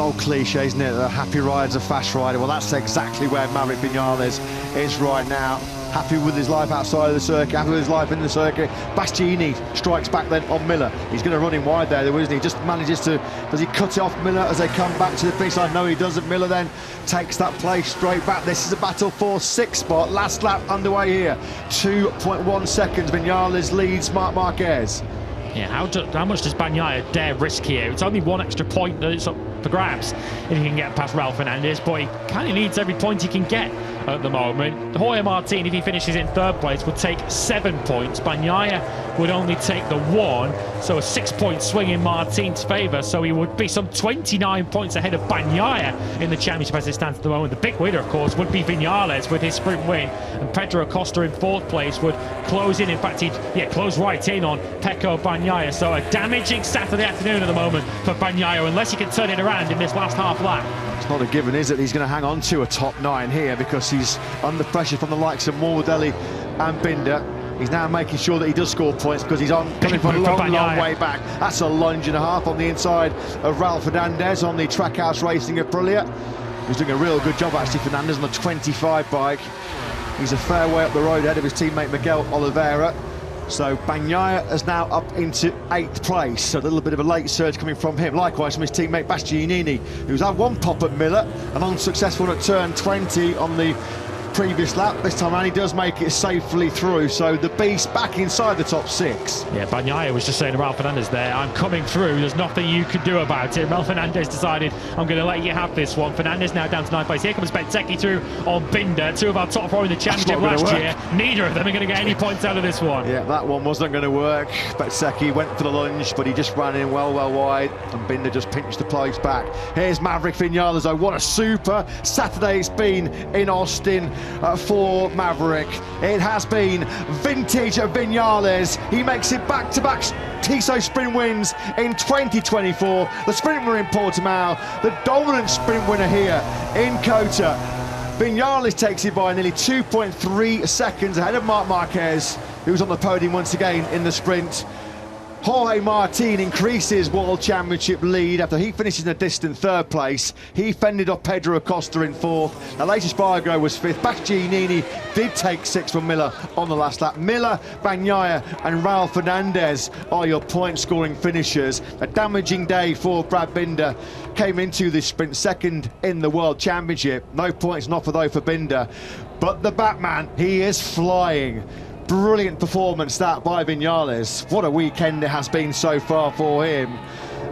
old cliche, isn't it? The happy rider's a fast rider. Well, that's exactly where Maverick Vinales is right now. Happy with his life outside of the circuit, happy with his life in the circuit. Bastianini strikes back then on Miller. He's going to run him wide there, though, isn't he? Just manages to, does he cut it off Miller as they come back to the finish line? No, he doesn't. Miller then takes that place straight back. This is a battle for 6th spot. Last lap underway here. 2.1 seconds. Vinales leads Marc Marquez. Yeah, how much does Bagnaia dare risk here? It's only one extra point that it's up for grabs if he can get past Raul Fernandez, but he kind of needs every point he can get at the moment. Jorge Martin, if he finishes in 3rd place, would take 7 points. Bagnaia would only take the 1, so a 6-point swing in Martin's favour, so he would be some 29 points ahead of Bagnaia in the championship as it stands at the moment. The big winner, of course, would be Vinales with his sprint win, and Pedro Acosta in 4th place would close in. In fact, he'd close right in on Pecco Bagnaia, so a damaging Saturday afternoon at the moment for Bagnaia, unless he can turn it around in this last half lap. It's not a given, is it? He's going to hang on to a top 9 here because he's under pressure from the likes of Morbidelli and Binder. He's now making sure that he does score points because he's coming from a long way back. That's a lunge and a half on the inside of Raul Fernandez on the Trackhouse Racing Aprilia. He's doing a real good job, actually, Fernandez on the 25 bike. He's a fair way up the road ahead of his teammate Miguel Oliveira. So Bagnaia is now up into 8th place. So a little bit of a late surge coming from him. Likewise from his teammate Bastianini, who's had one pop at Miller, an unsuccessful at turn 20 on the previous lap. This time around he does make it safely through, so the beast back inside the top 6. Yeah, Bagnaia was just saying to Raul Fernandez there, I'm coming through, there's nothing you can do about it. Raul Fernandez decided, I'm going to let you have this one. Fernandez now down to 9th place. Here comes Benteke through on Binder, 2 of our top 4 in the championship last year. Neither of them are going to get any points out of this one. Yeah, that one wasn't going to work. Benteke went for the lunge, but he just ran in well wide, and Binder just pinched the place back. Here's Maverick Vinales, though. What a super Saturday it's been in Austin for Maverick. It has been vintage Vinales. He makes it back-to-back Tissot sprint wins in 2024. The sprint winner in Portimao, the dominant sprint winner here in COTA. Vinales takes it by nearly 2.3 seconds ahead of Marc Marquez, who's on the podium once again in the sprint. Jorge Martin increases World Championship lead after he finishes in a distant 3rd place. He fended off Pedro Acosta in 4th. Now, latest Spargo was 5th. Bastianini did take 6th from Miller on the last lap. Miller, Bagnaia and Raul Fernandez are your point-scoring finishers. A damaging day for Brad Binder. Came into this sprint 2nd in the World Championship. No points on offer, though, for Binder. But the Batman, he is flying. Brilliant performance that by Vinales. What a weekend it has been so far for him.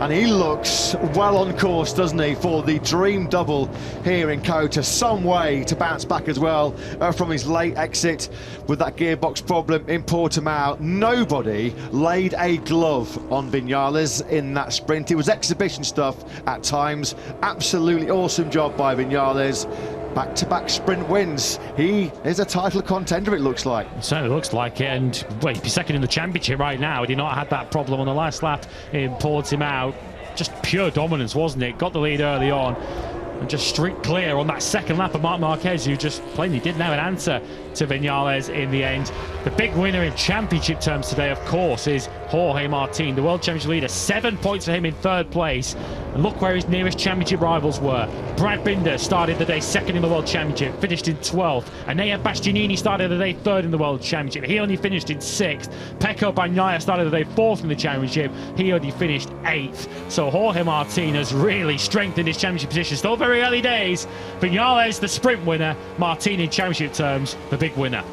And he looks well on course, doesn't he, for the dream double here in COTA. Some way to bounce back as well from his late exit with that gearbox problem in Portimao. Nobody laid a glove on Vinales in that sprint. It was exhibition stuff at times. Absolutely awesome job by Vinales. Back-to-back sprint wins. He is a title contender, it looks like. It certainly looks like it, and well, he'd be 2nd in the championship right now. Had he not had that problem on the last lap in Portimao. Just pure dominance, wasn't it? Got the lead early on and just streaked clear on that 2nd lap of Marc Marquez, who just plainly didn't have an answer to Vinales in the end. The big winner in championship terms today, of course, is Jorge Martin, the World Championship leader. 7 points for him in 3rd place. And look where his nearest championship rivals were. Brad Binder started the day 2nd in the World Championship, finished in 12th. Enea Bastianini started the day 3rd in the World Championship. He only finished in 6th. Pecco Bagnaia started the day 4th in the championship. He only finished 8th. So Jorge Martin has really strengthened his championship position. Still very early days. Vinales, the sprint winner. Martin in championship terms, the big winner.